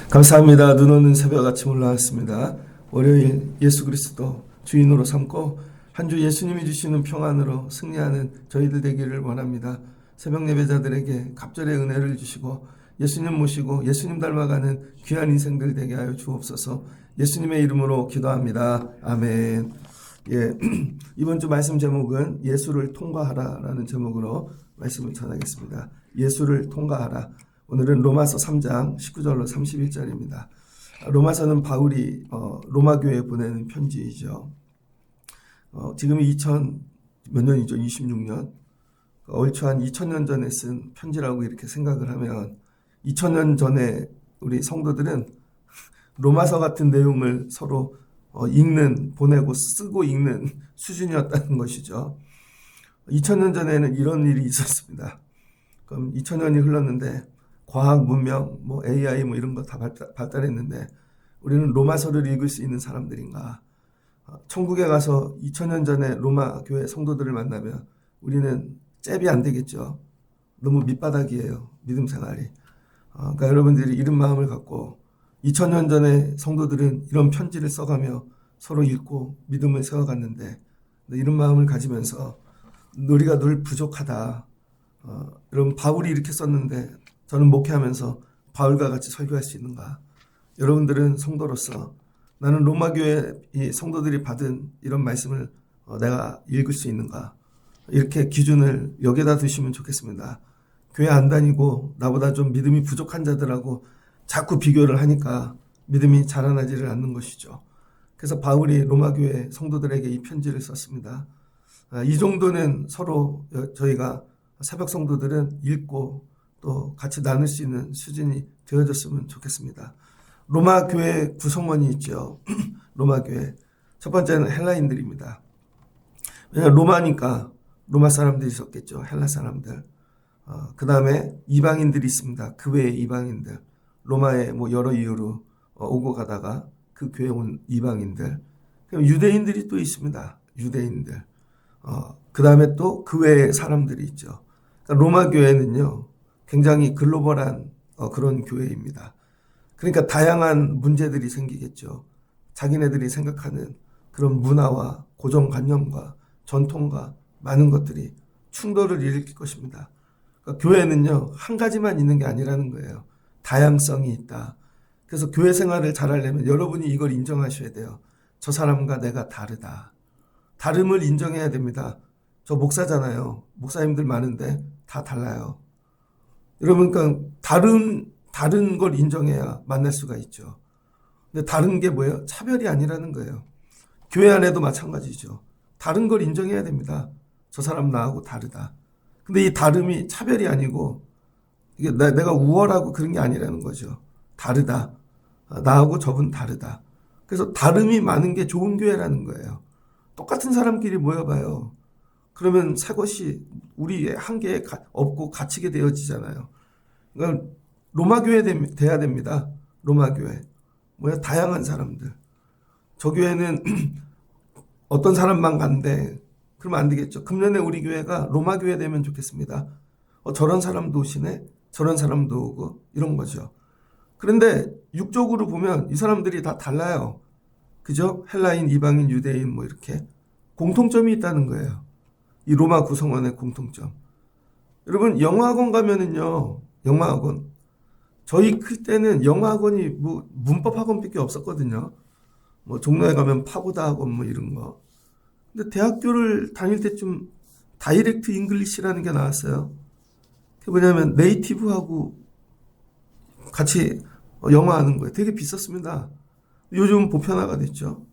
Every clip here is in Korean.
감사합니다. 눈 오는 새벽 아침 올라왔습니다. 월요일 예수 그리스도 주인으로 삼고 한 주 예수님이 주시는 평안으로 승리하는 저희들 되기를 원합니다. 새벽 예배자들에게 갑절의 은혜를 주시고 예수님 모시고 예수님 닮아가는 귀한 인생들 되게 하여 주옵소서. 예수님의 이름으로 기도합니다. 아멘. 예, 이번 주 말씀 제목은 예수를 통과하라라는 제목으로 말씀을 전하겠습니다. 예수를 통과하라. 오늘은 로마서 3장 19절로 31절입니다. 로마서는 바울이 로마 교회에 보내는 편지이죠. 지금이 2000몇 년이죠? 26년. 얼추 한 2000년 전에 쓴 편지라고 이렇게 생각을 하면 2000년 전에 우리 성도들은 로마서 같은 내용을 서로 읽는, 보내고 쓰고 읽는 수준이었다는 것이죠. 2000년 전에는 이런 일이 있었습니다. 그럼 2000년이 흘렀는데 과학, 문명, 뭐 AI 뭐 이런 거 다 발달했는데 우리는 로마서를 읽을 수 있는 사람들인가? 천국에 가서 2000년 전에 로마 교회 성도들을 만나면 우리는 잽이 안 되겠죠. 너무 밑바닥이에요. 믿음 생활이. 그러니까 여러분들이 이런 마음을 갖고 2000년 전에 성도들은 이런 편지를 써가며 서로 읽고 믿음을 세워갔는데 이런 마음을 가지면서 우리가 늘 부족하다. 여러분 바울이 이렇게 썼는데 저는 목회하면서 바울과 같이 설교할 수 있는가? 여러분들은 성도로서 나는 로마교회 이 성도들이 받은 이런 말씀을 내가 읽을 수 있는가? 이렇게 기준을 여기다 두시면 좋겠습니다. 교회 안 다니고 나보다 좀 믿음이 부족한 자들하고 자꾸 비교를 하니까 믿음이 자라나지를 않는 것이죠. 그래서 바울이 로마교회 성도들에게 이 편지를 썼습니다. 이 정도는 서로 저희가 새벽 성도들은 읽고 또 같이 나눌 수 있는 수준이 되어졌으면 좋겠습니다. 로마 교회 구성원이 있죠. 로마 교회. 첫 번째는 헬라인들입니다. 왜냐하면 로마니까 로마 사람들이 있었겠죠. 헬라 사람들. 그 다음에 이방인들이 있습니다. 그 외에 이방인들. 로마에 뭐 여러 이유로 오고 가다가 그 교회에 온 이방인들. 그럼 유대인들이 또 있습니다. 유대인들. 그 다음에 또 그 외에 사람들이 있죠. 그러니까 로마 교회는요. 굉장히 글로벌한 그런 교회입니다. 그러니까 다양한 문제들이 생기겠죠. 자기네들이 생각하는 그런 문화와 고정관념과 전통과 많은 것들이 충돌을 일으킬 것입니다. 그러니까 교회는요. 한 가지만 있는 게 아니라는 거예요. 다양성이 있다. 그래서 교회 생활을 잘하려면 여러분이 이걸 인정하셔야 돼요. 저 사람과 내가 다르다. 다름을 인정해야 됩니다. 저 목사잖아요. 목사님들 많은데 다 달라요. 여러분, 그러니까 다른 걸 인정해야 만날 수가 있죠. 근데 다른 게 뭐예요? 차별이 아니라는 거예요. 교회 안에도 마찬가지죠. 다른 걸 인정해야 됩니다. 저 사람 나하고 다르다. 근데 이 다름이 차별이 아니고 이게 내가 우월하고 그런 게 아니라는 거죠. 다르다. 나하고 저분 다르다. 그래서 다름이 많은 게 좋은 교회라는 거예요. 똑같은 사람끼리 모여봐요. 그러면 새 것이 우리의 한계에 없고 갇히게 되어지잖아요. 그러니까 로마 교회 돼야 됩니다. 로마 교회. 뭐야? 다양한 사람들. 저 교회는 어떤 사람만 간대. 그러면 안 되겠죠. 금년에 우리 교회가 로마 교회 되면 좋겠습니다. 저런 사람도 오시네. 저런 사람도 오고 이런 거죠. 그런데 육적으로 보면 이 사람들이 다 달라요. 그죠? 헬라인, 이방인, 유대인 뭐 이렇게 공통점이 있다는 거예요. 이 로마 구성원의 공통점. 여러분 영어학원 가면은요. 영어학원. 저희 클 때는 영어학원이 뭐 문법학원밖에 없었거든요. 뭐 종로에 가면 파고다 학원 뭐 이런 거. 근데 대학교를 다닐 때쯤 다이렉트 잉글리시라는 게 나왔어요. 그게 뭐냐면 네이티브하고 같이 영어 하는 거예요. 되게 비쌌습니다. 요즘은 보편화가 됐죠.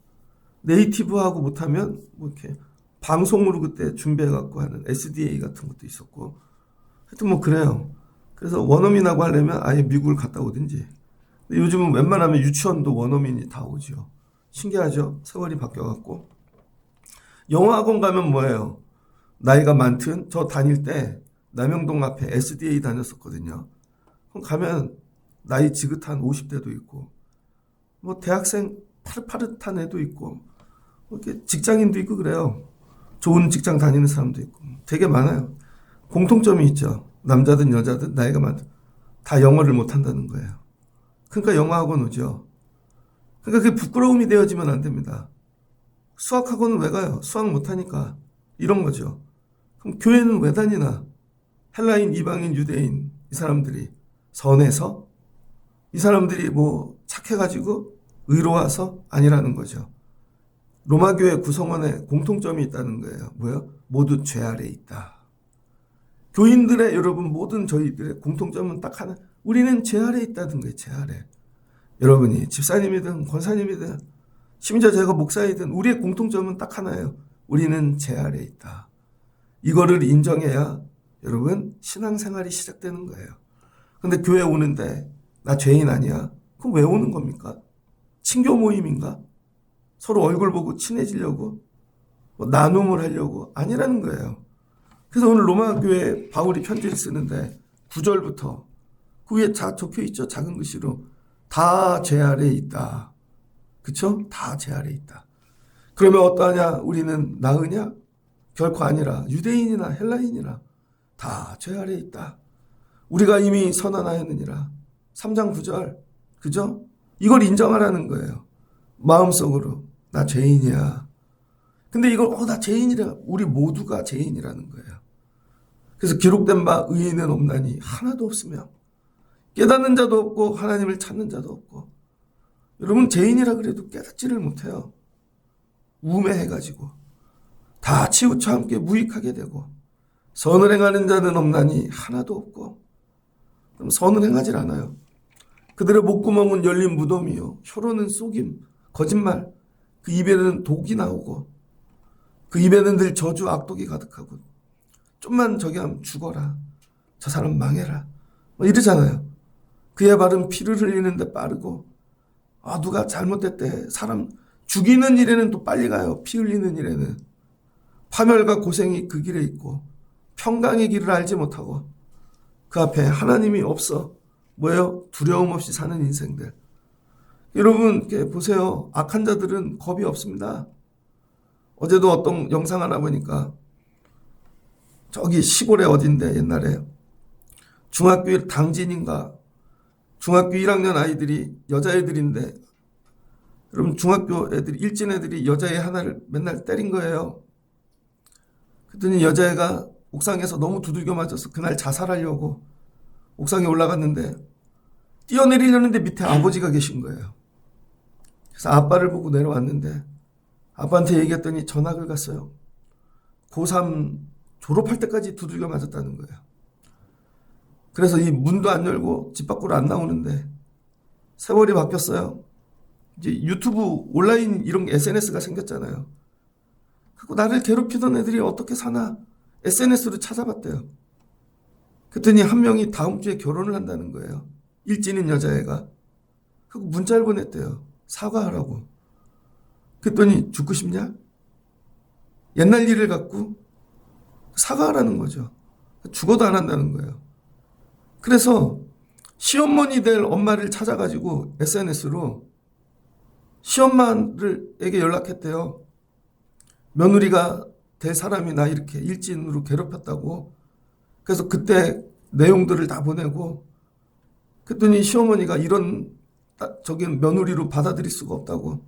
네이티브하고 못하면 뭐 이렇게 방송으로 그때 준비해갖고 하는 SDA 같은 것도 있었고. 하여튼 뭐 그래요. 그래서 원어민하고 하려면 아예 미국을 갔다 오든지. 근데 요즘은 웬만하면 유치원도 원어민이 다 오죠. 신기하죠? 세월이 바뀌어갖고. 영어학원 가면 뭐예요? 나이가 많든 저 다닐 때 남영동 앞에 SDA 다녔었거든요. 그럼 가면 나이 지긋한 50대도 있고 뭐 대학생 파릇파릇한 애도 있고 이렇게 직장인도 있고 그래요. 좋은 직장 다니는 사람도 있고 되게 많아요. 공통점이 있죠. 남자든 여자든 나이가 많다. 다 영어를 못한다는 거예요. 그러니까 영어학원 오죠. 그러니까 그게 부끄러움이 되어지면 안 됩니다. 수학학원은 왜 가요? 수학 못하니까. 이런 거죠. 그럼 교회는 왜 다니나? 헬라인, 이방인, 유대인 이 사람들이 선해서? 이 사람들이 뭐 착해가지고 의로와서? 아니라는 거죠. 로마교회 구성원에 공통점이 있다는 거예요. 뭐요? 모두 죄 아래 있다. 교인들의 여러분 모든 저희들의 공통점은 딱 하나. 우리는 죄 아래 있다는 거예요. 죄 아래. 여러분이 집사님이든 권사님이든 심지어 제가 목사이든 우리의 공통점은 딱 하나예요. 우리는 죄 아래 있다. 이거를 인정해야 여러분 신앙생활이 시작되는 거예요. 근데 교회 오는데 나 죄인 아니야? 그럼 왜 오는 겁니까? 친교 모임인가? 서로 얼굴 보고 친해지려고? 뭐 나눔을 하려고? 아니라는 거예요. 그래서 오늘 로마 교회에 바울이 편지를 쓰는데 9절부터 그 위에 적혀 있죠. 작은 글씨로. 다 죄 아래 있다. 그쵸? 다 죄 아래 있다. 그러면 어떠하냐? 우리는 나으냐? 결코 아니라 유대인이나 헬라인이나 다 죄 아래 있다. 우리가 이미 선언하였느니라. 3장 9절. 그죠? 이걸 인정하라는 거예요. 마음속으로. 나 죄인이야. 근데 이걸 나 죄인이라. 우리 모두가 죄인이라는 거예요. 그래서 기록된 바 의인은 없나니 하나도 없으며 깨닫는 자도 없고 하나님을 찾는 자도 없고. 여러분 죄인이라 그래도 깨닫지를 못해요. 우매해가지고 다 치우쳐 함께 무익하게 되고 선을 행하는 자는 없나니 하나도 없고. 그럼 선을 행하질 않아요. 그들의 목구멍은 열린 무덤이요 혀로는 속임, 거짓말. 그 입에는 독이 나오고 그 입에는 늘 저주 악독이 가득하고 좀만 저기 하면 죽어라. 저 사람 망해라. 뭐 이러잖아요. 그의 발은 피를 흘리는데 빠르고 누가 잘못됐대. 사람 죽이는 일에는 또 빨리 가요. 피 흘리는 일에는. 파멸과 고생이 그 길에 있고 평강의 길을 알지 못하고 그 앞에 하나님이 없어. 뭐예요? 두려움 없이 사는 인생들. 여러분 보세요. 악한 자들은 겁이 없습니다. 어제도 어떤 영상 하나 보니까 저기 시골에 어딘데 옛날에 중학교 1 당진인가 중학교 1학년 아이들이 여자애들인데 여러분 중학교 애들이 일진 애들이 여자애 하나를 맨날 때린 거예요. 그랬더니 여자애가 옥상에서 너무 두들겨 맞아서 그날 자살하려고 옥상에 올라갔는데 뛰어내리려는데 밑에 아버지가 계신 거예요. 그래서 아빠를 보고 내려왔는데 아빠한테 얘기했더니 전학을 갔어요. 고3 졸업할 때까지 두들겨 맞았다는 거예요. 그래서 이 문도 안 열고 집 밖으로 안 나오는데 세월이 바뀌었어요. 이제 유튜브 온라인 이런 SNS가 생겼잖아요. 그리고 나를 괴롭히던 애들이 어떻게 사나 SNS로 찾아봤대요. 그랬더니 한 명이 다음 주에 결혼을 한다는 거예요. 일진인 여자애가. 그리고 문자를 보냈대요. 사과하라고. 그랬더니 죽고 싶냐? 옛날 일을 갖고 사과하라는 거죠. 죽어도 안 한다는 거예요. 그래서 시어머니 될 엄마를 찾아가지고 SNS로 시엄마에게 연락했대요. 며느리가 될 사람이 나 이렇게 일진으로 괴롭혔다고. 그래서 그때 내용들을 다 보내고 그랬더니 시어머니가 이런 저기 며느리로 받아들일 수가 없다고.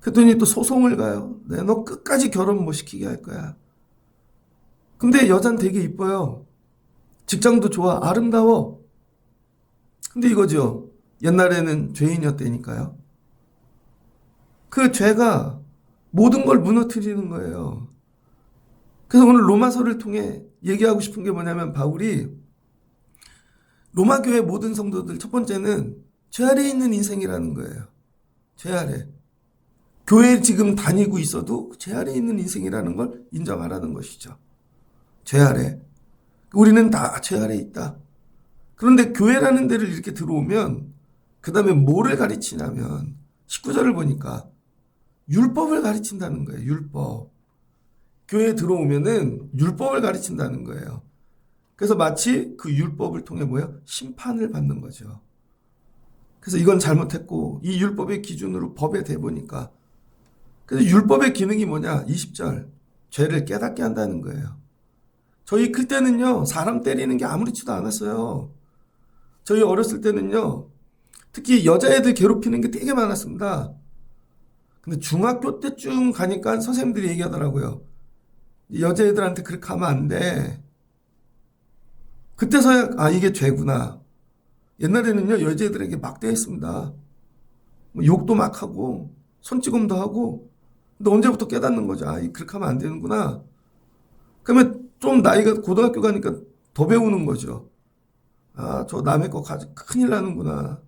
그랬더니 또 소송을 가요. 네, 너 끝까지 결혼 못 시키게 할 거야. 근데 여잔 되게 이뻐요. 직장도 좋아. 아름다워. 근데 이거죠. 옛날에는 죄인이었다니까요. 그 죄가 모든 걸 무너뜨리는 거예요. 그래서 오늘 로마서를 통해 얘기하고 싶은 게 뭐냐면 바울이 로마 교회 모든 성도들 첫 번째는 죄 아래에 있는 인생이라는 거예요. 죄 아래. 교회 지금 다니고 있어도 죄 아래에 있는 인생이라는 걸 인정하라는 것이죠. 죄 아래. 우리는 다 죄 아래에 있다. 그런데 교회라는 데를 이렇게 들어오면 그 다음에 뭐를 가르치냐면 19절을 보니까 율법을 가르친다는 거예요. 율법. 교회에 들어오면은 율법을 가르친다는 거예요. 그래서 마치 그 율법을 통해 뭐예요? 심판을 받는 거죠. 그래서 이건 잘못했고 이 율법의 기준으로 법에 대보니까 그래서 율법의 기능이 뭐냐? 20절. 죄를 깨닫게 한다는 거예요. 저희 클 때는요, 사람 때리는 게 아무렇지도 않았어요. 저희 어렸을 때는요, 특히 여자애들 괴롭히는 게 되게 많았습니다. 근데 중학교 때쯤 가니까 선생님들이 얘기하더라고요. 여자애들한테 그렇게 하면 안 돼. 그때서야, 아, 이게 죄구나. 옛날에는요, 여자애들에게 막대했습니다. 욕도 막 하고, 손찌검도 하고, 근데 언제부터 깨닫는 거죠. 아, 그렇게 하면 안 되는구나. 그러면 좀 나이가 고등학교 가니까 더 배우는 거죠. 아, 저 남의 거 가지고 큰일 나는구나.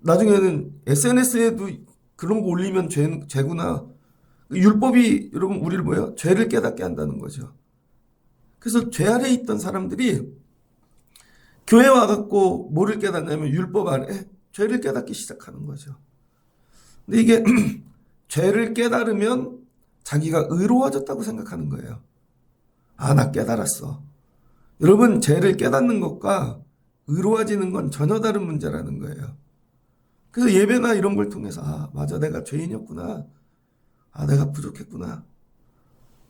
나중에는 SNS에도 그런 거 올리면 죄구나. 율법이 여러분 우리를 뭐예요? 죄를 깨닫게 한다는 거죠. 그래서 죄 아래에 있던 사람들이 교회 와갖고 뭐를 깨닫냐면 율법 아래 죄를 깨닫기 시작하는 거죠. 근데 이게 죄를 깨달으면 자기가 의로워졌다고 생각하는 거예요. 아, 나 깨달았어. 여러분, 죄를 깨닫는 것과 의로워지는 건 전혀 다른 문제라는 거예요. 그래서 예배나 이런 걸 통해서 아, 맞아, 내가 죄인이었구나. 아, 내가 부족했구나.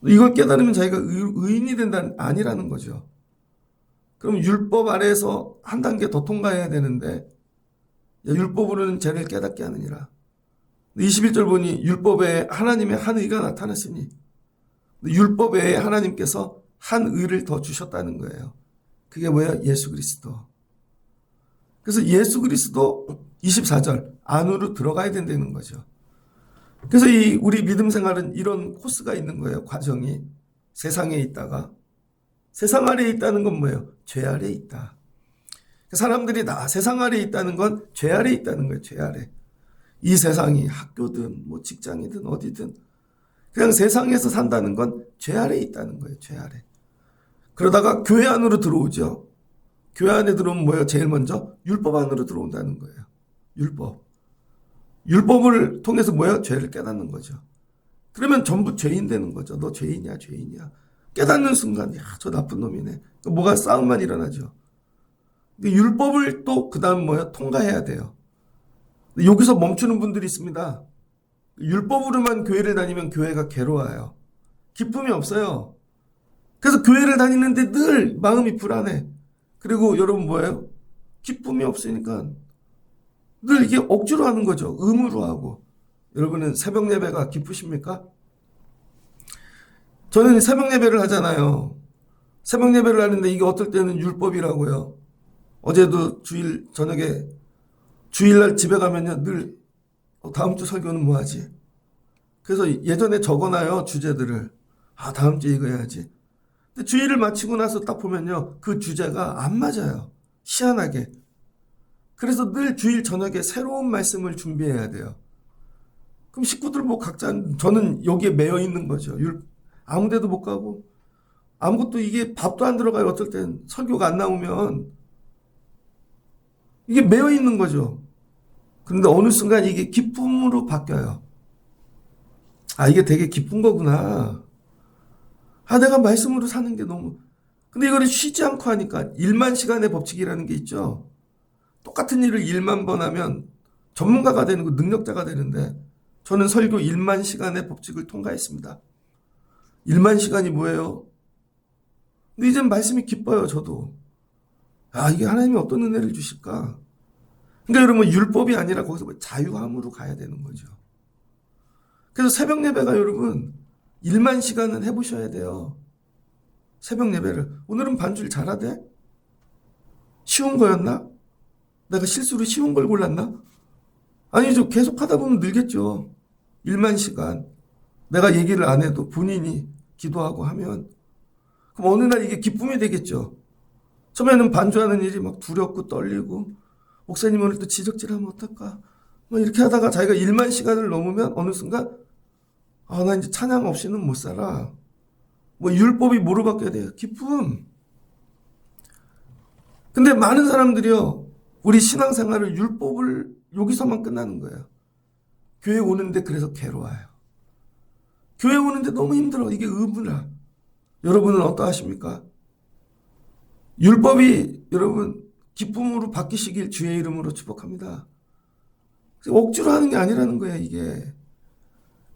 이걸 깨달으면 자기가 의인이 된다 아니라는 거죠. 그럼 율법 아래에서 한 단계 더 통과해야 되는데 율법으로는 죄를 깨닫게 하느니라. 21절 보니 율법 외에 하나님의 한 의가 나타났으니 율법 외에 하나님께서 한 의를 더 주셨다는 거예요. 그게 뭐야? 예수 그리스도. 그래서 예수 그리스도 24절 안으로 들어가야 된다는 거죠. 그래서 우리 믿음 생활은 이런 코스가 있는 거예요. 과정이. 세상에 있다가 세상 아래에 있다는 건 뭐예요? 죄 아래에 있다. 사람들이 다 세상 아래에 있다는 건 죄 아래에 있다는 거예요. 죄 아래. 이 세상이 학교든 뭐 직장이든 어디든 그냥 세상에서 산다는 건 죄 아래에 있다는 거예요. 죄 아래. 그러다가 교회 안으로 들어오죠. 교회 안에 들어오면 뭐예요? 제일 먼저 율법 안으로 들어온다는 거예요. 율법. 율법을 통해서 뭐예요? 죄를 깨닫는 거죠. 그러면 전부 죄인 되는 거죠. 너 죄인이야, 죄인이야. 깨닫는 순간, 야, 저 나쁜 놈이네. 뭐가 싸움만 일어나죠. 근데 율법을 또 그 다음 뭐예요? 통과해야 돼요. 여기서 멈추는 분들이 있습니다. 율법으로만 교회를 다니면 교회가 괴로워요. 기쁨이 없어요. 그래서 교회를 다니는데 늘 마음이 불안해. 그리고 여러분 뭐예요? 기쁨이 없으니까 늘 이게 억지로 하는 거죠. 의무로 하고. 여러분은 새벽 예배가 기쁘십니까? 저는 새벽 예배를 하잖아요. 새벽 예배를 하는데 이게 어떨 때는 율법이라고요. 어제도 주일 저녁에 주일날 집에 가면요 늘 다음 주 설교는 뭐 하지? 그래서 예전에 적어놔요 주제들을. 아, 다음 주에 이거 해야지. 근데 주일을 마치고 나서 딱 보면요 그 주제가 안 맞아요. 희한하게. 그래서 늘 주일 저녁에 새로운 말씀을 준비해야 돼요. 그럼 식구들 뭐 각자 저는 여기에 매여 있는 거죠. 아무 데도 못 가고 아무것도 이게 밥도 안 들어가요. 어떨 땐 설교가 안 나오면 이게 매여 있는 거죠. 그런데 어느 순간 이게 기쁨으로 바뀌어요. 아, 이게 되게 기쁜 거구나. 아, 내가 말씀으로 사는 게 너무. 근데 이거를 쉬지 않고 하니까 1만 시간의 법칙이라는 게 있죠. 똑같은 일을 1만 번 하면 전문가가 되는 거, 능력자가 되는데 저는 설교 1만 시간의 법칙을 통과했습니다. 1만 시간이 뭐예요? 근데 이젠 말씀이 기뻐요, 저도. 아, 이게 하나님이 어떤 은혜를 주실까? 그러니까 여러분 율법이 아니라 거기서 자유함으로 가야 되는 거죠. 그래서 새벽 예배가 여러분 1만 시간은 해보셔야 돼요. 새벽 예배를. 오늘은 반주일 잘하대? 쉬운 거였나? 내가 실수로 쉬운 걸 골랐나? 아니죠. 계속 하다 보면 늘겠죠. 1만 시간. 내가 얘기를 안 해도 본인이 기도하고 하면 그럼 어느 날 이게 기쁨이 되겠죠. 처음에는 반주하는 일이 막 두렵고 떨리고 목사님 오늘 또 지적질하면 어떨까? 뭐 이렇게 하다가 자기가 1만 시간을 넘으면 어느 순간 아, 나 이제 찬양 없이는 못 살아. 뭐 율법이 뭐로 바뀌어야 돼요? 기쁨. 근데 많은 사람들이요. 우리 신앙생활을 율법을 여기서만 끝나는 거예요. 교회 오는데 그래서 괴로워요. 교회 오는데 너무 힘들어. 이게 의무라. 여러분은 어떠하십니까? 율법이 여러분 기쁨으로 바뀌시길 주의 이름으로 축복합니다. 억지로 하는 게 아니라는 거예요, 이게.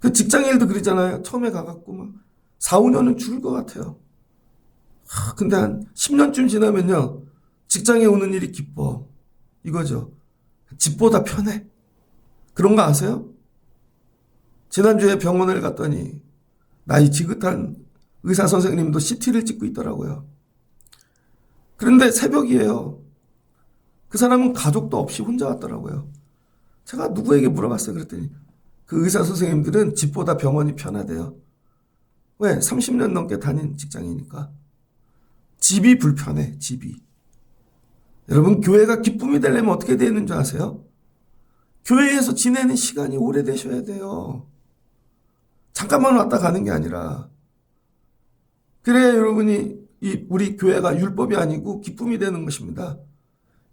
그 직장 일도 그러잖아요. 처음에 가갖고 막 4, 5년은 죽을 것 같아요. 근데 한 10년쯤 지나면요. 직장에 오는 일이 기뻐. 이거죠. 집보다 편해. 그런 거 아세요? 지난주에 병원을 갔더니 나이 지긋한 의사 선생님도 CT를 찍고 있더라고요. 그런데 새벽이에요. 그 사람은 가족도 없이 혼자 왔더라고요. 제가 누구에게 물어봤어요. 그랬더니 그 의사 선생님들은 집보다 병원이 편하대요. 왜? 30년 넘게 다닌 직장이니까. 집이 불편해, 집이. 여러분, 교회가 기쁨이 되려면 어떻게 되는 줄 아세요? 교회에서 지내는 시간이 오래되셔야 돼요. 잠깐만 왔다 가는 게 아니라. 그래야 여러분이 우리 교회가 율법이 아니고 기쁨이 되는 것입니다.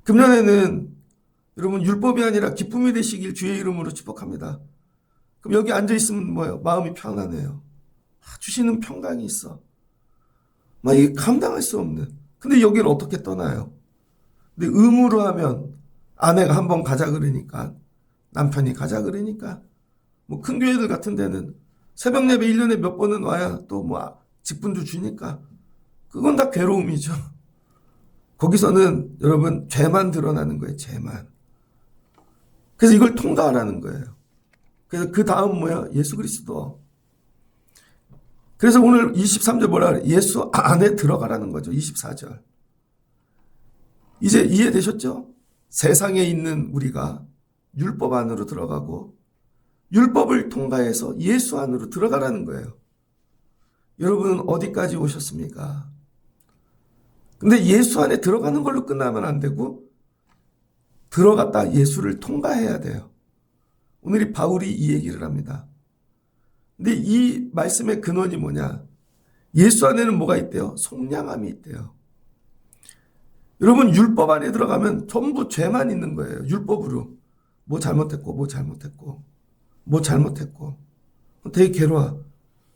금년에는 여러분 율법이 아니라 기쁨이 되시길 주의 이름으로 축복합니다. 그럼 여기 앉아있으면 뭐예요? 마음이 편안해요. 주시는 평강이 있어. 막 이게 감당할 수 없는. 근데 여기를 어떻게 떠나요? 근데 의무로 하면 아내가 한번 가자 그러니까, 남편이 가자 그러니까, 뭐 큰 교회들 같은 데는 새벽 예배 1년에 몇 번은 와야 또 뭐 직분도 주니까 그건 다 괴로움이죠. 거기서는 여러분 죄만 드러나는 거예요. 죄만. 그래서 이걸 통과하라는 거예요. 그래서 그 다음 뭐야? 예수 그리스도. 그래서 오늘 23절 뭐라 그래? 예수 안에 들어가라는 거죠. 24절. 이제 이해되셨죠? 세상에 있는 우리가 율법 안으로 들어가고 율법을 통과해서 예수 안으로 들어가라는 거예요. 여러분은 어디까지 오셨습니까? 근데 예수 안에 들어가는 걸로 끝나면 안 되고 들어갔다 예수를 통과해야 돼요. 오늘이 바울이 이 얘기를 합니다. 근데 이 말씀의 근원이 뭐냐? 예수 안에는 뭐가 있대요? 속량함이 있대요. 여러분 율법 안에 들어가면 전부 죄만 있는 거예요. 율법으로. 뭐 잘못했고 뭐 잘못했고 뭐 잘못했고 되게 괴로워.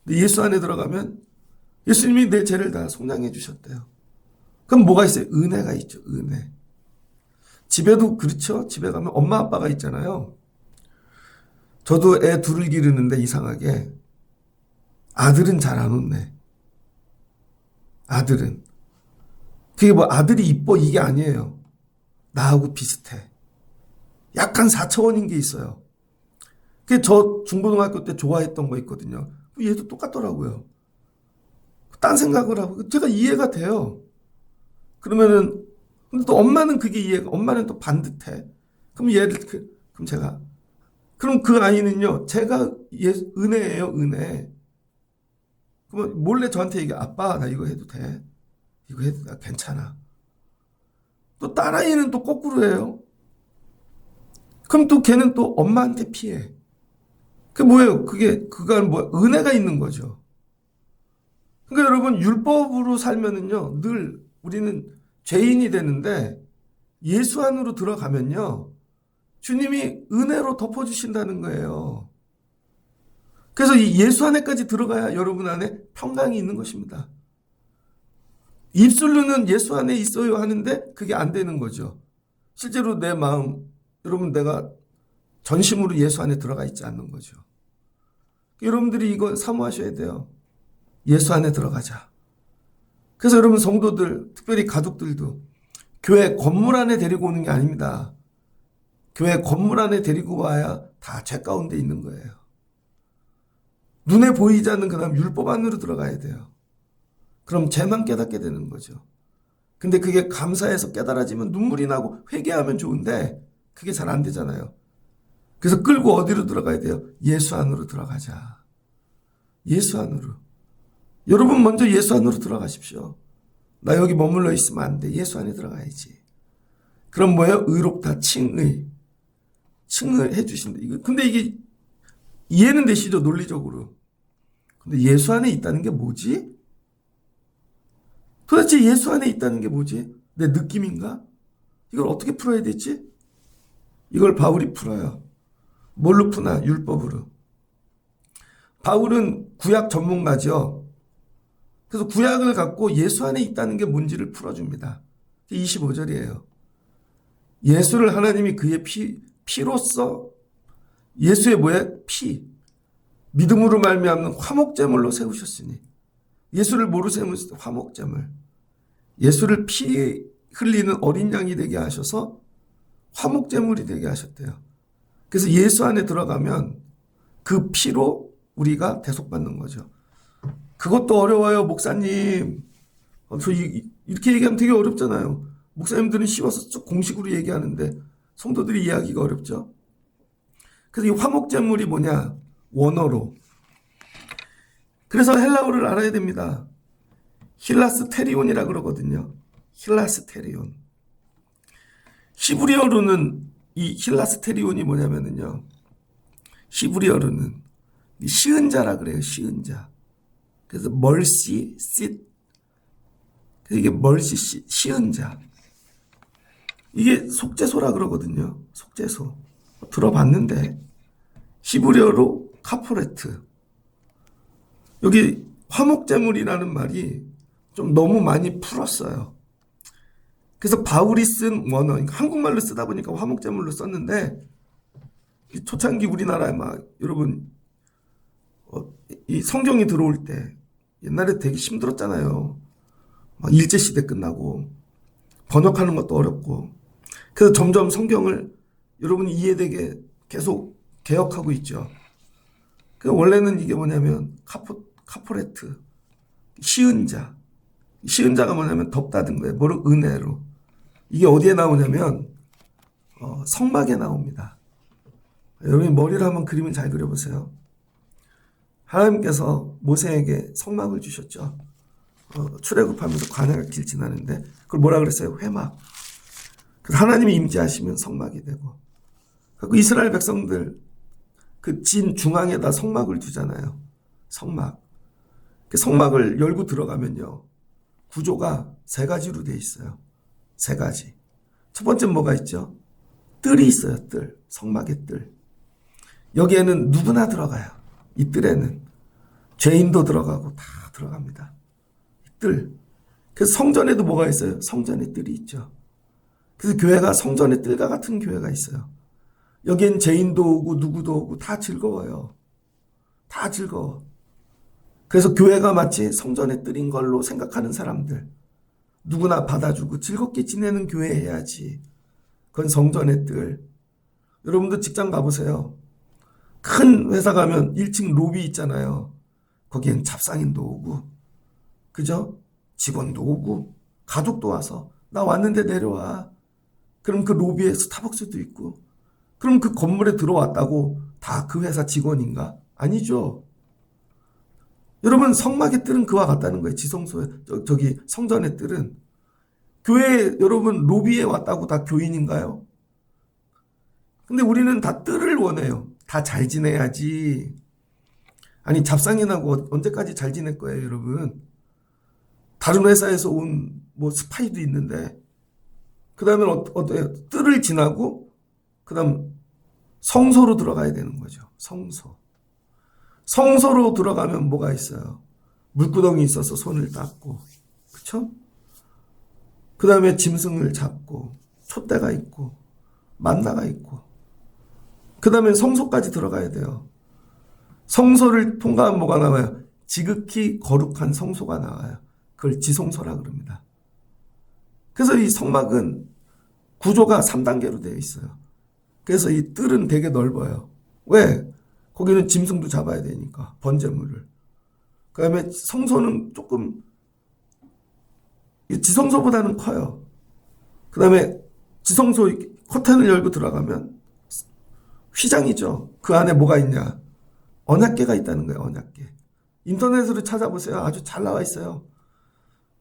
근데 예수 안에 들어가면 예수님이 내 죄를 다 속량해 주셨대요. 그럼 뭐가 있어요? 은혜가 있죠. 은혜. 집에도 그렇죠. 집에 가면 엄마 아빠가 있잖아요. 저도 애 둘을 기르는데 이상하게 아들은 잘 안 혼내. 아들은. 그게 뭐 아들이 이뻐 이게 아니에요. 나하고 비슷해. 약간 4차원인 게 있어요. 그게 저 중고등학교 때 좋아했던 거 있거든요. 얘도 똑같더라고요. 딴 생각을 하고 제가 이해가 돼요. 그러면은 근데 또 엄마는 그게 이해가 엄마는 또 반듯해. 그럼 얘를 그럼 제가 그럼 그 아이는요. 제가 은혜예요. 은혜. 그러면 몰래 저한테 얘기해. 아빠 나 이거 해도 돼. 이거 해도 돼. 괜찮아. 또 딸아이는 또 거꾸로 해요. 그럼 또 걔는 또 엄마한테 피해. 그게 뭐예요? 그건 뭐 은혜가 있는 거죠. 그러니까 여러분 율법으로 살면은요 늘 우리는 죄인이 되는데 예수 안으로 들어가면요 주님이 은혜로 덮어주신다는 거예요. 그래서 이 예수 안에까지 들어가야 여러분 안에 평강이 있는 것입니다. 입술로는 예수 안에 있어요 하는데 그게 안 되는 거죠. 실제로 내 마음 여러분 내가 전심으로 예수 안에 들어가 있지 않는 거죠. 여러분들이 이거 사모하셔야 돼요. 예수 안에 들어가자. 그래서 여러분 성도들 특별히 가족들도 교회 건물 안에 데리고 오는 게 아닙니다. 교회 건물 안에 데리고 와야 다 죄 가운데 있는 거예요. 눈에 보이지 않는 그 다음 율법 안으로 들어가야 돼요. 그럼 죄만 깨닫게 되는 거죠. 근데 그게 감사해서 깨달아지면 눈물이 나고 회개하면 좋은데 그게 잘 안 되잖아요. 그래서 끌고 어디로 들어가야 돼요? 예수 안으로 들어가자. 예수 안으로. 여러분 먼저 예수 안으로 들어가십시오. 나 여기 머물러 있으면 안 돼. 예수 안에 들어가야지. 그럼 뭐예요? 의롭다. 칭의. 칭의 해주신다. 근데 이게 이해는 되시죠? 논리적으로. 근데 예수 안에 있다는 게 뭐지? 도대체 예수 안에 있다는 게 뭐지? 내 느낌인가? 이걸 어떻게 풀어야 되지? 이걸 바울이 풀어요. 뭘로 푸나? 율법으로. 바울은 구약 전문가죠. 그래서 구약을 갖고 예수 안에 있다는 게 뭔지를 풀어줍니다. 25절이에요. 예수를 하나님이 그의 피로써 예수의 뭐야? 피. 믿음으로 말미암는 화목제물로 세우셨으니, 예수를 모르세우는 화목제물, 예수를 피 흘리는 어린 양이 되게 하셔서 화목제물이 되게 하셨대요. 그래서 예수 안에 들어가면 그 피로 우리가 대속받는 거죠. 그것도 어려워요, 목사님. 이렇게 얘기하면 되게 어렵잖아요. 목사님들은 쉬워서 공식으로 얘기하는데 성도들이 이해하기가 어렵죠. 그래서 이 화목제물이 뭐냐? 원어로. 그래서 헬라어를 알아야 됩니다. 힐라스테리온이라 그러거든요. 힐라스테리온. 히브리어로는 이 힐라스테리온이 뭐냐면요. 히브리어로는 시은 자라 그래요. 시은 자. 그래서 멀시, 싯. 이게 멀시, 시은 자. 이게 속죄소라 그러거든요. 속죄소. 들어봤는데 히브리어로 카포레트. 여기 화목제물이라는 말이 좀 너무 많이 풀었어요. 그래서 바울이 쓴 원어, 그러니까 한국말로 쓰다 보니까 화목제물로 썼는데, 초창기 우리나라에 여러분, 이 성경이 들어올 때 옛날에 되게 힘들었잖아요. 일제시대 끝나고 번역하는 것도 어렵고. 그래서 점점 성경을 여러분이 이해되게 계속 개혁하고 있죠. 원래는 이게 뭐냐면 카포레트, 시은 자. 시은 자가 뭐냐면 덮다든 거예요. 뭐로? 은혜로. 이게 어디에 나오냐면 성막에 나옵니다. 여러분이 머리를 한번 그림을 잘 그려보세요. 하나님께서 모세에게 성막을 주셨죠. 출애굽하면서 광야를 길 지나는데 그걸 뭐라 그랬어요? 회막. 그래서 하나님이 임재하시면 성막이 되고, 그 이스라엘 백성들 그 진 중앙에다 성막을 두잖아요. 성막. 그 성막을 열고 들어가면요, 구조가 세 가지로 돼 있어요. 세 가지. 첫 번째는 뭐가 있죠? 뜰이 있어요. 뜰. 성막의 뜰. 여기에는 누구나 들어가요. 이 뜰에는 죄인도 들어가고 다 들어갑니다. 뜰. 그래서 성전에도 뭐가 있어요? 성전의 뜰이 있죠. 그래서 교회가 성전의 뜰과 같은 교회가 있어요. 여기엔 죄인도 오고 누구도 오고 다 즐거워요. 다 즐거워. 그래서 교회가 마치 성전의 뜰인 걸로 생각하는 사람들, 누구나 받아주고 즐겁게 지내는 교회 해야지. 그건 성전의 뜰. 여러분도 직장 가보세요. 큰 회사 가면 1층 로비 있잖아요. 거기엔 잡상인도 오고, 그죠? 직원도 오고, 가족도 와서 나 왔는데 내려와. 그럼 그 로비에 스타벅스도 있고, 그럼 그 건물에 들어왔다고 다 그 회사 직원인가? 아니죠. 여러분, 성막의 뜰은 그와 같다는 거예요. 지성소에, 저기 성전의 뜰은. 교회 여러분 로비에 왔다고 다 교인인가요? 근데 우리는 다 뜰을 원해요. 다 잘 지내야지. 아니, 잡상인하고 언제까지 잘 지낼 거예요, 여러분? 다른 회사에서 온 스파이도 있는데, 그 다음에 어때요? 뜰을 지나고 그 다음 성소로 들어가야 되는 거죠. 성소. 성소로 들어가면 뭐가 있어요? 물구덩이 있어서 손을 닦고, 그쵸? 그 다음에 짐승을 잡고, 촛대가 있고, 만나가 있고, 그 다음에 성소까지 들어가야 돼요. 성소를 통과하면 뭐가 나와요? 지극히 거룩한 성소가 나와요. 그걸 지성소라 그럽니다. 그래서 이 성막은 구조가 3단계로 되어 있어요. 그래서 이 뜰은 되게 넓어요. 왜? 거기는 짐승도 잡아야 되니까, 번제물을. 그 다음에 성소는 조금 지성소보다는 커요. 그 다음에 지성소 커튼을 열고 들어가면 휘장이죠. 그 안에 뭐가 있냐? 언약궤가 있다는 거예요. 언약궤. 인터넷으로 찾아보세요. 아주 잘 나와 있어요.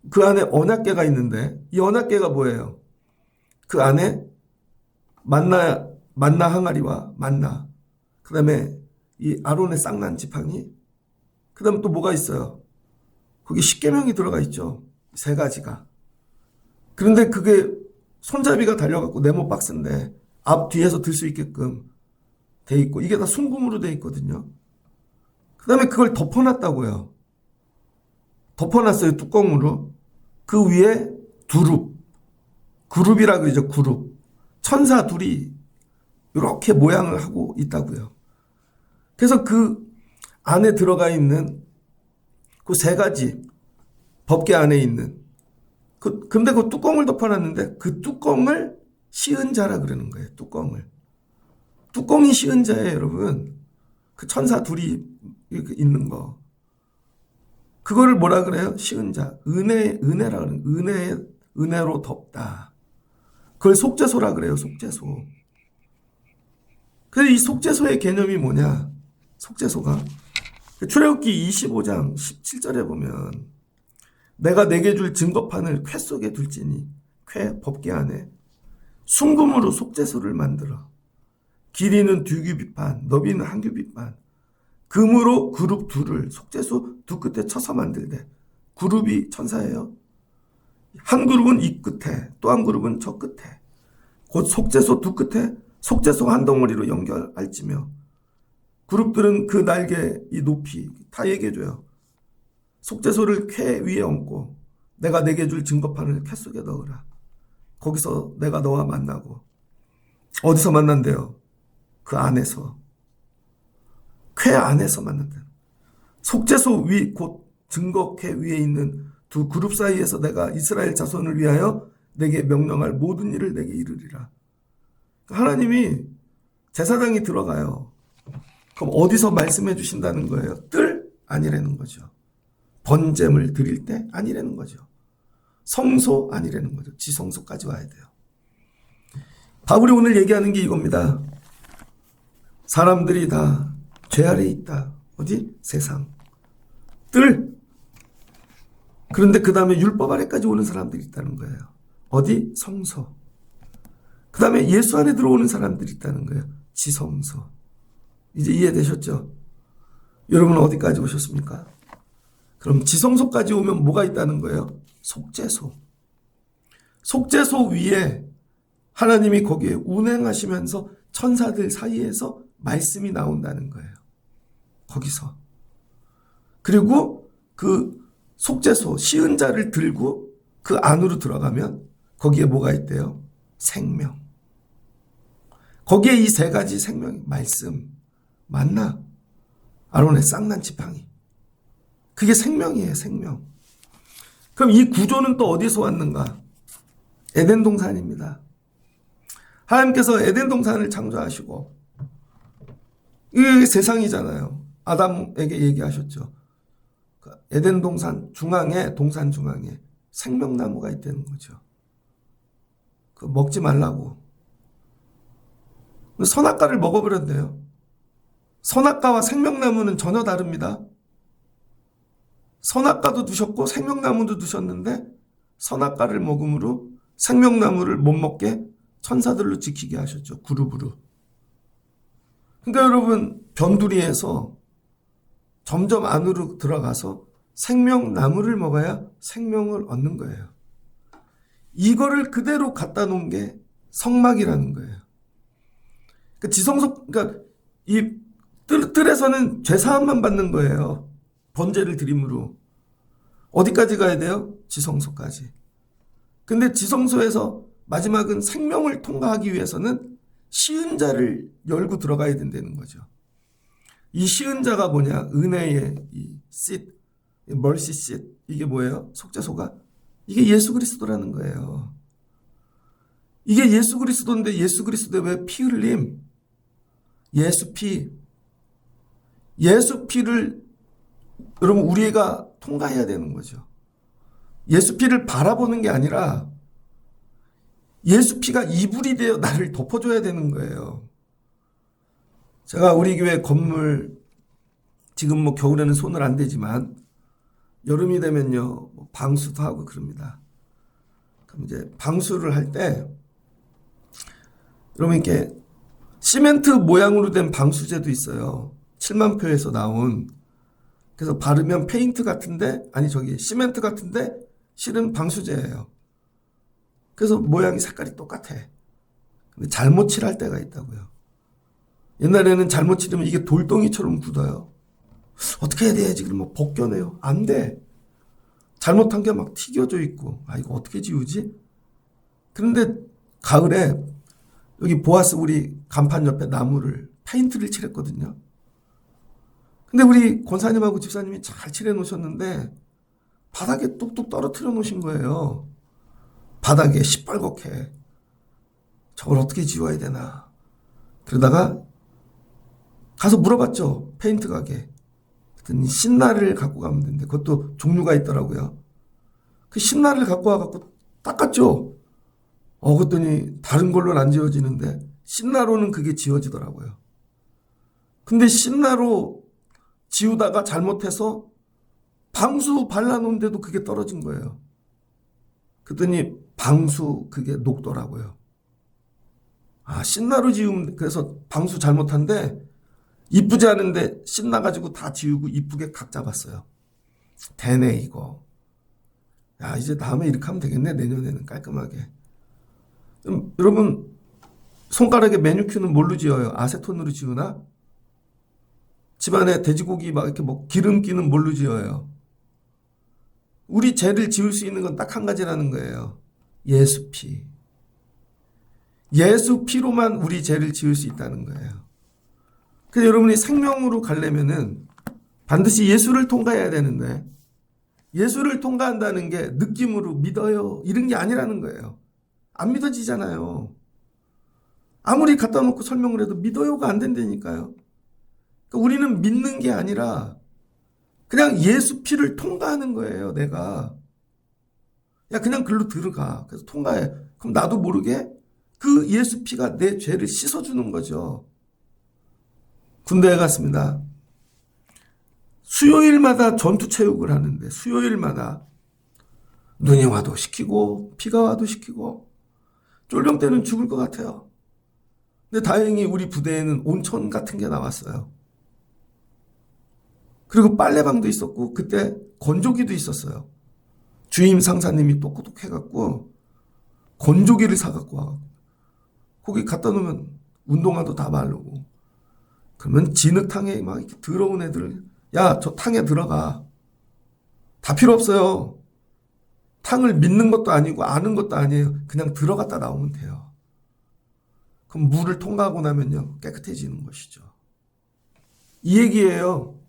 그 안에 언약궤가 있는데, 이 언약궤가 뭐예요? 그 안에 만나 항아리와 만나, 그 다음에 이 아론의 쌍난 지팡이, 그 다음에 또 뭐가 있어요? 거기 십계명이 들어가 있죠. 세 가지가. 그런데 그게 손잡이가 달려갖고 네모 박스인데 앞 뒤에서 들 수 있게끔 돼 있고, 이게 다 순금으로 돼 있거든요. 그 다음에 그걸 덮어놨다고요. 덮어놨어요. 뚜껑으로. 그 위에 두릅, 그룹이라 그러죠. 그룹. 천사 둘이 이렇게 모양을 하고 있다고요. 그래서 그 안에 들어가 있는 그 세 가지 법궤 안에 있는 근데 그 뚜껑을 덮어놨는데 그 뚜껑을 씌은 자라 그러는 거예요. 뚜껑이 씌은 자예요, 여러분. 그 천사 둘이 이렇게 있는 거. 그거를 뭐라 그래요? 씌은 자. 은혜라 그래요. 은혜로 덮다. 그걸 속죄소라 그래요. 속죄소. 그래서 이 속죄소의 개념이 뭐냐? 속죄소가 출애굽기 25장 17절에 보면 내가 내게 줄 증거판을 궤 속에 둘지니 궤 법궤 안에 순금으로 속죄소를 만들어 길이는 2규빗반 너비는 1규빗반 금으로 그룹 둘을 속죄소 두 끝에 쳐서 만들되 그룹이 천사예요. 한 그룹은 이 끝에 또 한 그룹은 저 끝에 곧 속죄소 두 끝에 속죄소 한 덩어리로 연결할지며 그룹들은 그 날개 이 높이 다 얘기해줘요. 속죄소를 궤 위에 얹고 내가 내게 줄 증거판을 궤 속에 넣으라. 거기서 내가 너와 만나고 어디서 만난대요? 그 안에서 궤 안에서 만난다. 속죄소 위 곧 증거궤 위에 있는 두 그룹 사이에서 내가 이스라엘 자손을 위하여 내게 명령할 모든 일을 내게 이르리라. 하나님이 제사장이 들어가요. 그럼 어디서 말씀해 주신다는 거예요? 뜰? 아니라는 거죠. 번제물 드릴 때? 아니라는 거죠. 성소? 아니라는 거죠. 지성소까지 와야 돼요. 바울이 오늘 얘기하는 게 이겁니다. 사람들이 다 죄 아래에 있다. 어디? 세상. 뜰. 그런데 그 다음에 율법 아래까지 오는 사람들이 있다는 거예요. 어디? 성소. 그 다음에 예수 안에 들어오는 사람들이 있다는 거예요. 지성소. 이제 이해되셨죠? 여러분은 어디까지 오셨습니까? 그럼 지성소까지 오면 뭐가 있다는 거예요? 속죄소. 속죄소 위에 하나님이 거기에 운행하시면서 천사들 사이에서 말씀이 나온다는 거예요. 거기서. 그리고 그 속죄소, 씌은 자를 들고 그 안으로 들어가면 거기에 뭐가 있대요? 생명. 거기에 이 세 가지 생명이 말씀, 만나, 아론의 쌍난 지팡이. 그게 생명이에요, 생명. 그럼 이 구조는 또 어디서 왔는가? 에덴 동산입니다. 하나님께서 에덴 동산을 창조하시고 이게 세상이잖아요. 아담에게 얘기하셨죠. 에덴 동산 중앙에 동산 중앙에 생명나무가 있다는 거죠. 그 먹지 말라고. 선악과를 먹어버렸네요. 선악과와 생명나무는 전혀 다릅니다. 선악과도 두셨고 생명나무도 두셨는데 선악과를 먹음으로 생명나무를 못 먹게 천사들로 지키게 하셨죠. 그룹으로. 그러니까 여러분 변두리에서 점점 안으로 들어가서 생명나무를 먹어야 생명을 얻는 거예요. 이거를 그대로 갖다 놓은 게 성막이라는 거예요. 그러니까 지성소, 그러니까 이 뜰에서는 죄사함만 받는 거예요. 번제를 드림으로. 어디까지 가야 돼요? 지성소까지. 근데 지성소에서 마지막은 생명을 통과하기 위해서는 씌은 자를 열고 들어가야 된다는 거죠. 이 씌은 자가 뭐냐? 은혜의 이 seat, mercy seat. 이게 뭐예요? 속죄소가? 이게 예수 그리스도라는 거예요. 이게 예수 그리스도인데 예수 그리스도에 왜 피 흘림? 예수 피. 예수 피를 여러분 우리가 통과해야 되는 거죠. 예수 피를 바라보는 게 아니라 예수 피가 이불이 되어 나를 덮어줘야 되는 거예요. 제가 우리 교회 건물 지금 뭐 겨울에는 손을 안 대지만 여름이 되면요 방수도 하고 그럽니다. 그럼 이제 방수를 할 때 여러분 이렇게 시멘트 모양으로 된 방수제도 있어요. 7만 표에서 나온. 그래서 바르면 페인트 같은데 아니 저기 시멘트 같은데 실은 방수제예요. 그래서 모양이 색깔이 똑같아. 근데 잘못 칠할 때가 있다고요. 옛날에는 잘못 칠하면 이게 돌덩이처럼 굳어요. 어떻게 해야 돼야지? 그러면 뭐 벗겨내요. 안 돼. 잘못한 게 막 튀겨져 있고 아 이거 어떻게 지우지? 그런데 가을에 여기 보아스 우리 간판 옆에 나무를 페인트를 칠했거든요. 근데 우리 권사님하고 집사님이 잘 칠해 놓으셨는데 바닥에 뚝뚝 떨어뜨려 놓으신 거예요. 바닥에 시뻘겋게. 저걸 어떻게 지워야 되나. 그러다가 가서 물어봤죠. 페인트 가게. 그랬더니 신나를 갖고 가면 되는데 그것도 종류가 있더라고요. 그 신나를 갖고 와갖고 닦았죠. 그랬더니 다른 걸로는 안 지워지는데 신나로는 그게 지워지더라고요. 근데 신나로 지우다가 잘못해서 방수 발라놓은데도 그게 떨어진 거예요. 그랬더니 방수 그게 녹더라고요. 신나로 지우면 그래서 방수 잘못한데 이쁘지 않은데 신나가지고 다 지우고 이쁘게 각 잡았어요. 되네 이거. 이제 다음에 이렇게 하면 되겠네. 내년에는 깔끔하게. 여러분 손가락에 매니큐어는 뭘로 지어요? 아세톤으로 지우나? 집안에 돼지고기 막 이렇게 뭐 기름기는 뭘로 지어요? 우리 죄를 지울 수 있는 건 딱 한 가지라는 거예요. 예수 피. 예수 피로만 우리 죄를 지울 수 있다는 거예요. 그래서 여러분이 생명으로 가려면은 반드시 예수를 통과해야 되는데 예수를 통과한다는 게 느낌으로 믿어요 이런 게 아니라는 거예요. 안 믿어지잖아요. 아무리 갖다 놓고 설명을 해도 믿어요가 안 된다니까요. 그러니까 우리는 믿는 게 아니라 그냥 예수 피를 통과하는 거예요. 내가 그냥 글로 들어가. 그래서 통과해. 그럼 나도 모르게 그 예수 피가 내 죄를 씻어주는 거죠. 군대에 갔습니다. 수요일마다 전투 체육을 하는데 수요일마다 눈이 와도 시키고 비가 와도 시키고 쫄병 때는 죽을 것 같아요. 근데 다행히 우리 부대에는 온천 같은 게 나왔어요. 그리고 빨래방도 있었고 그때 건조기도 있었어요. 주임 상사님이 똑똑해갖고 건조기를 사갖고 와. 거기 갖다 놓으면 운동화도 다 마르고 그러면 진흙탕에 막 이렇게 더러운 애들 저 탕에 들어가. 다 필요 없어요. 탕을 믿는 것도 아니고 아는 것도 아니에요. 그냥 들어갔다 나오면 돼요. 그럼 물을 통과하고 나면요 깨끗해지는 것이죠. 이 얘기예요.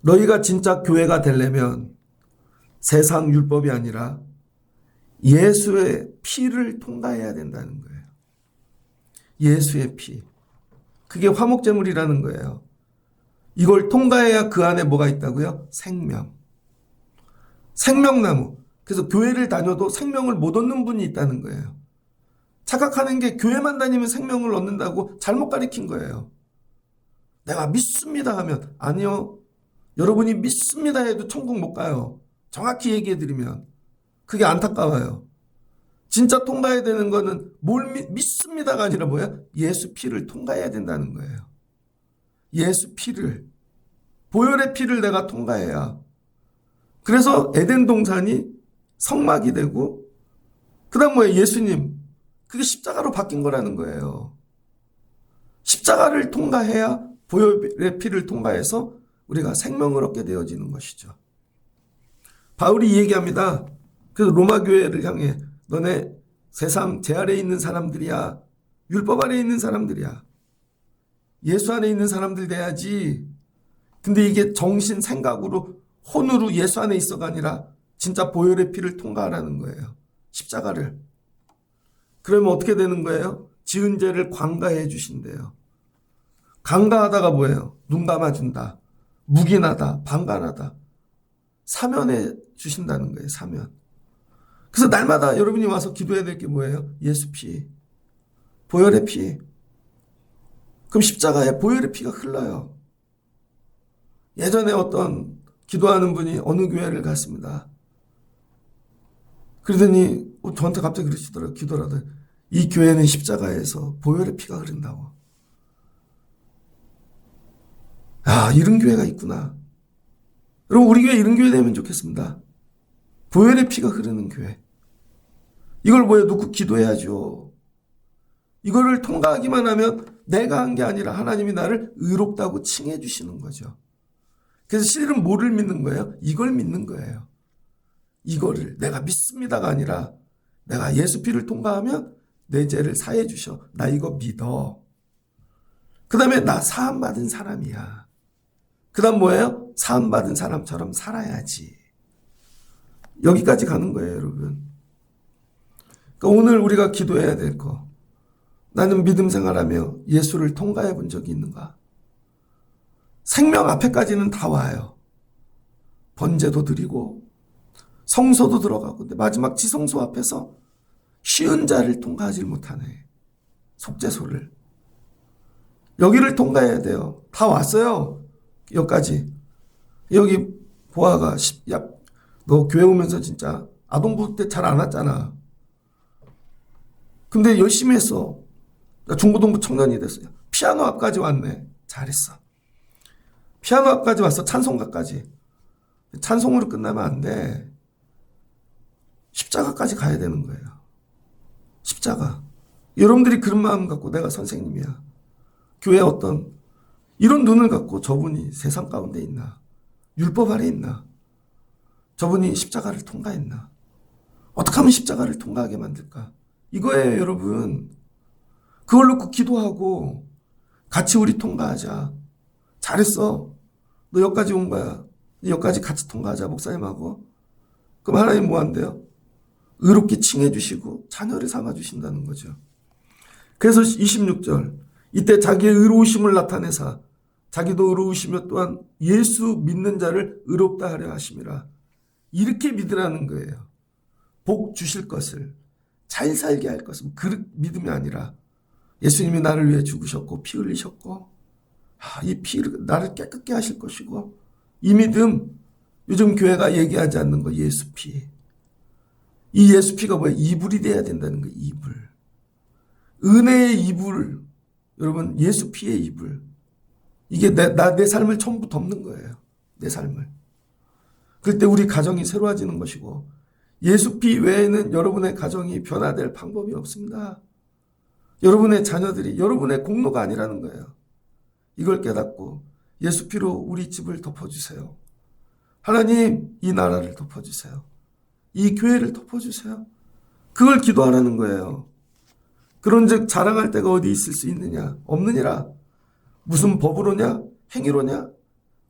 너희가 진짜 교회가 되려면 세상 율법이 아니라 예수의 피를 통과해야 된다는 거예요. 예수의 피. 그게 화목제물이라는 거예요. 이걸 통과해야 그 안에 뭐가 있다고요? 생명. 생명나무. 그래서 교회를 다녀도 생명을 못 얻는 분이 있다는 거예요. 착각하는 게 교회만 다니면 생명을 얻는다고 잘못 가르친 거예요. 내가 믿습니다 하면 아니요. 여러분이 믿습니다 해도 천국 못 가요. 정확히 얘기해드리면 그게 안타까워요. 진짜 통과해야 되는 거는 뭘 믿습니다가 아니라 뭐야? 예수 피를 통과해야 된다는 거예요. 예수 피를. 보혈의 피를 내가 통과해야. 그래서 에덴 동산이 성막이 되고 그 다음 뭐예요? 예수님. 그게 십자가로 바뀐 거라는 거예요. 십자가를 통과해야 보혈의 피를 통과해서 우리가 생명을 얻게 되어지는 것이죠. 바울이 얘기합니다. 그래서 로마 교회를 향해 너네 세상 제 아래에 있는 사람들이야. 율법 아래에 있는 사람들이야. 예수 안에 있는 사람들 돼야지. 근데 이게 정신 생각으로 혼으로 예수 안에 있어가 아니라 진짜 보혈의 피를 통과하라는 거예요. 십자가를. 그러면 어떻게 되는 거예요? 지은 죄를 관가해 주신대요. 간가하다가 뭐예요? 눈 감아준다. 묵인하다. 방관하다. 사면해 주신다는 거예요. 사면. 그래서 날마다 여러분이 와서 기도해야 될 게 뭐예요? 예수 피. 보혈의 피. 그럼 십자가에 보혈의 피가 흘러요. 예전에 어떤 기도하는 분이 어느 교회를 갔습니다. 그러더니 저한테 갑자기 그러시더라고요. 기도라도 이 교회는 십자가에서 보혈의 피가 흐른다고. 이런 교회가 있구나. 여러분 우리 교회 이런 교회 되면 좋겠습니다. 보혈의 피가 흐르는 교회. 이걸 뭐에 놓고 기도해야죠. 이거를 통과하기만 하면 내가 한 게 아니라 하나님이 나를 의롭다고 칭해 주시는 거죠. 그래서 실은 뭐를 믿는 거예요? 이걸 믿는 거예요. 이거를 내가 믿습니다가 아니라 내가 예수 피를 통과하면 내 죄를 사해 주셔. 나 이거 믿어. 그 다음에 나 사함 받은 사람이야. 그다음 뭐예요? 사함받은 사람처럼 살아야지. 여기까지 가는 거예요, 여러분. 그러니까 오늘 우리가 기도해야 될 거. 나는 믿음 생활하며 예수를 통과해 본 적이 있는가? 생명 앞에까지는 다 와요. 번제도 드리고 성소도 들어가고, 근데 마지막 지성소 앞에서 쉬운 자를 통과하지 못하네. 속죄소를. 여기를 통과해야 돼요. 다 왔어요. 여기까지. 여기 보아가 야, 너 교회 오면서 진짜 아동부 때 잘 안 왔잖아. 근데 열심히 했어. 중고등부 청년이 됐어요. 피아노 앞까지 왔네. 잘했어. 피아노 앞까지 왔어. 찬송가까지. 찬송으로 끝나면 안 돼. 십자가까지 가야 되는 거예요. 십자가. 여러분들이 그런 마음 갖고 내가 선생님이야. 교회 어떤 이런 눈을 갖고 저분이 세상 가운데 있나? 율법 아래 있나? 저분이 십자가를 통과했나? 어떻게 하면 십자가를 통과하게 만들까? 이거예요, 여러분. 그걸 놓고 기도하고 같이 우리 통과하자. 잘했어. 너 여기까지 온 거야. 여기까지 같이 통과하자, 목사님하고. 그럼 하나님 뭐 한대요? 의롭게 칭해 주시고 자녀를 삼아 주신다는 거죠. 그래서 26절. 이때 자기의 의로우심을 나타내사 자기도 의로우시며 또한 예수 믿는 자를 의롭다 하려 하심이라. 이렇게 믿으라는 거예요. 복 주실 것을, 잘 살게 할 것을. 그 믿음이 아니라 예수님이 나를 위해 죽으셨고 피 흘리셨고 이 피를 나를 깨끗게 하실 것이고, 이 믿음, 요즘 교회가 얘기하지 않는 거 예수 피. 이 예수 피가 뭐예요? 이불이 돼야 된다는 거예요. 이불. 은혜의 이불. 여러분, 예수 피의 이불. 이게 내 삶을 전부 덮는 거예요. 내 삶을. 그럴 때 우리 가정이 새로워지는 것이고, 예수 피 외에는 여러분의 가정이 변화될 방법이 없습니다. 여러분의 자녀들이 여러분의 공로가 아니라는 거예요. 이걸 깨닫고 예수 피로 우리 집을 덮어주세요. 하나님, 이 나라를 덮어주세요. 이 교회를 덮어주세요. 그걸 기도하라는 거예요. 그런즉 자랑할 데가 어디 있을 수 있느냐? 없느니라. 무슨 법으로냐? 행위로냐?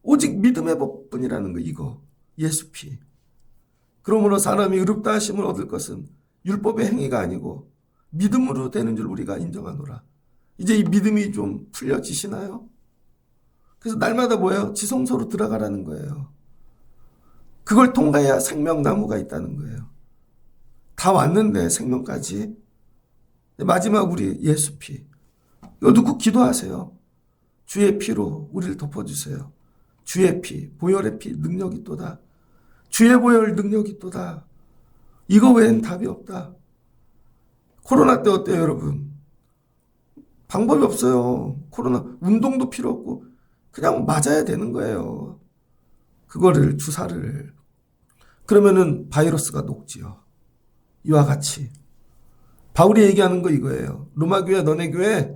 오직 믿음의 법뿐이라는 거. 이거 예수 피. 그러므로 사람이 의롭다 하심을 얻을 것은 율법의 행위가 아니고 믿음으로 되는 줄 우리가 인정하노라. 이제 이 믿음이 좀 풀려지시나요? 그래서 날마다 뭐예요? 지성소로 들어가라는 거예요. 그걸 통과해야 생명나무가 있다는 거예요. 다 왔는데 생명까지. 마지막 우리 예수 피. 이거 놓고 기도하세요. 주의 피로 우리를 덮어주세요. 주의 피, 보혈의 피 능력이 있도다. 주의 보혈 능력이 있도다. 이거 외엔 답이 없다. 코로나 때 어때요, 여러분? 방법이 없어요. 코로나 운동도 필요 없고 그냥 맞아야 되는 거예요. 그거를 주사를. 그러면은 바이러스가 녹지요. 이와 같이. 바울이 얘기하는 거 이거예요. 로마 교회, 너네 교회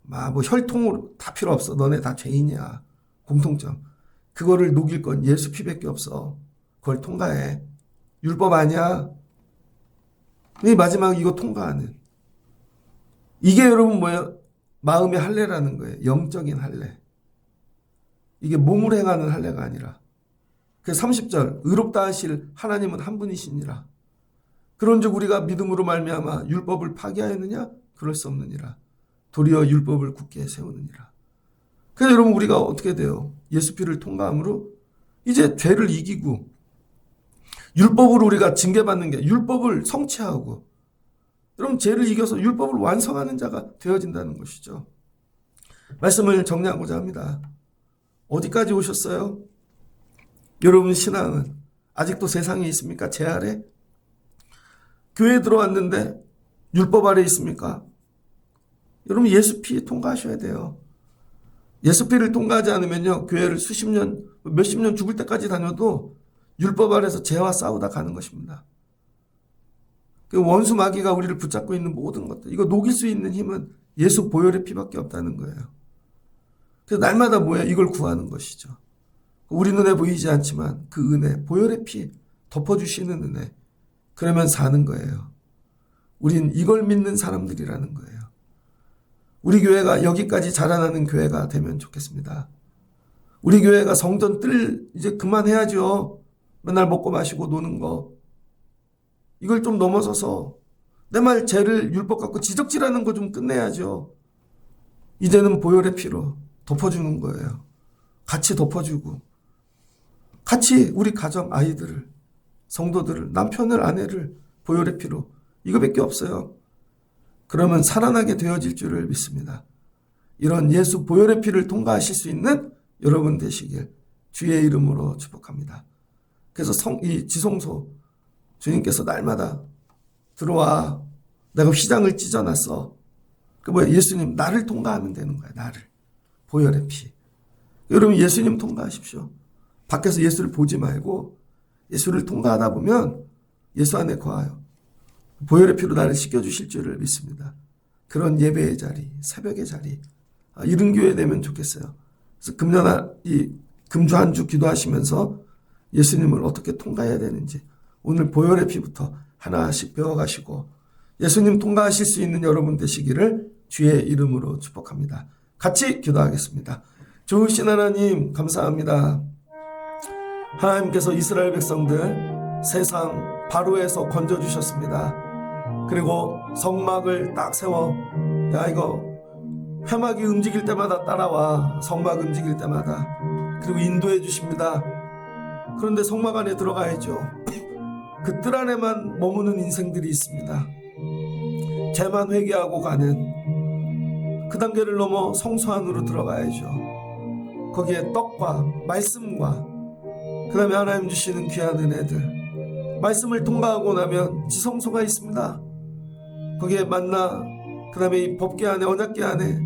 뭐 혈통으로 다 필요 없어. 너네 다 죄인이야. 공통점. 그거를 녹일 건 예수 피밖에 없어. 그걸 통과해. 율법 아니야. 이 마지막 이거 통과하는. 이게 여러분 뭐예요? 마음의 할례라는 거예요. 영적인 할례. 이게 몸으로 행하는 할례가 아니라. 그래서 30절 의롭다 하실 하나님은 한 분이시니라. 그런즉 우리가 믿음으로 말미암아 율법을 파기하였느냐? 그럴 수 없느니라. 도리어 율법을 굳게 세우느니라. 그래서 여러분 우리가 어떻게 돼요? 예수 피를 통과함으로 이제 죄를 이기고 율법으로 우리가 징계받는 게 율법을 성취하고, 여러분 죄를 이겨서 율법을 완성하는 자가 되어진다는 것이죠. 말씀을 정리하고자 합니다. 어디까지 오셨어요? 여러분 신앙은 아직도 세상에 있습니까? 제 아래? 교회에 들어왔는데 율법 아래 있습니까? 여러분 예수 피 통과하셔야 돼요. 예수 피를 통과하지 않으면요, 교회를 수십 년, 몇십 년 죽을 때까지 다녀도 율법 아래서 죄와 싸우다 가는 것입니다. 그 원수 마귀가 우리를 붙잡고 있는 모든 것들, 이거 녹일 수 있는 힘은 예수 보혈의 피밖에 없다는 거예요. 그래서 날마다 뭐야? 이걸 구하는 것이죠. 우리 눈에 보이지 않지만 그 은혜, 보혈의 피 덮어주시는 은혜, 그러면 사는 거예요. 우린 이걸 믿는 사람들이라는 거예요. 우리 교회가 여기까지 자라나는 교회가 되면 좋겠습니다. 우리 교회가 성전 뜰 이제 그만해야죠. 맨날 먹고 마시고 노는 거. 이걸 좀 넘어서서 내 말 죄를 율법 갖고 지적질하는 거 좀 끝내야죠. 이제는 보혈의 피로 덮어주는 거예요. 같이 덮어주고 같이 우리 가정 아이들을, 성도들을, 남편을, 아내를 보혈의 피로, 이거밖에 없어요. 그러면 살아나게 되어질 줄을 믿습니다. 이런 예수 보혈의 피를 통과하실 수 있는 여러분 되시길 주의 이름으로 축복합니다. 그래서 이 지성소 주님께서 날마다 들어와, 내가 휘장을 찢어놨어. 그 뭐야, 예수님 나를 통과하면 되는 거야. 나를. 보혈의 피. 여러분 예수님 통과하십시오. 밖에서 예수를 보지 말고 예수를 통과하다 보면 예수 안에 거하여 보혈의 피로 나를 씻겨주실 줄을 믿습니다. 그런 예배의 자리, 새벽의 자리, 이런 교회 되면 좋겠어요. 그래서 금주 한 주 기도하시면서 예수님을 어떻게 통과해야 되는지 오늘 보혈의 피부터 하나씩 배워가시고 예수님 통과하실 수 있는 여러분 되시기를 주의 이름으로 축복합니다. 같이 기도하겠습니다. 좋으신 하나님 감사합니다. 하나님께서 이스라엘 백성들 세상 바로에서 건져주셨습니다. 그리고 성막을 딱 세워, 야 이거 회막이 움직일 때마다 따라와. 성막 움직일 때마다. 그리고 인도해 주십니다. 그런데 성막 안에 들어가야죠. 그 뜰 안에만 머무는 인생들이 있습니다. 죄만 회개하고 가는 그 단계를 넘어 성소 안으로 들어가야죠. 거기에 떡과 말씀과 그 다음에 하나님 주시는 귀한 은혜들, 말씀을 통과하고 나면 지성소가 있습니다. 거기에 만나, 그 다음에 이 법궤 안에, 언약궤 안에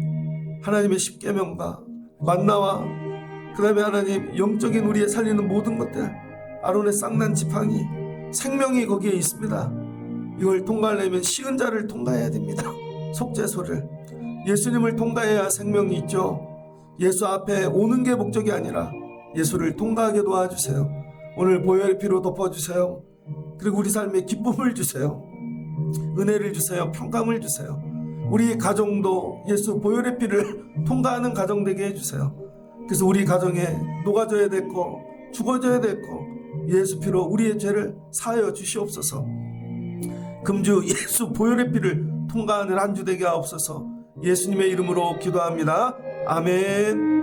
하나님의 십계명과 만나와 그 다음에 하나님 영적인 우리의 살리는 모든 것들, 아론의 쌍난 지팡이, 생명이 거기에 있습니다. 이걸 통과하려면 쉬운 자를 통과해야 됩니다. 속죄소를, 예수님을 통과해야 생명이 있죠. 예수 앞에 오는 게 목적이 아니라 예수를 통과하게 도와주세요. 오늘 보혈의 피로 덮어주세요. 그리고 우리 삶에 기쁨을 주세요. 은혜를 주세요. 평강을 주세요. 우리 가정도 예수 보혈의 피를 통과하는 가정 되게 해주세요. 그래서 우리 가정에 녹아져야 될 거, 죽어져야 될 거, 예수 피로 우리의 죄를 사하여 주시옵소서. 금주 예수 보혈의 피를 통과하는 한 주 되게 하옵소서. 예수님의 이름으로 기도합니다. 아멘.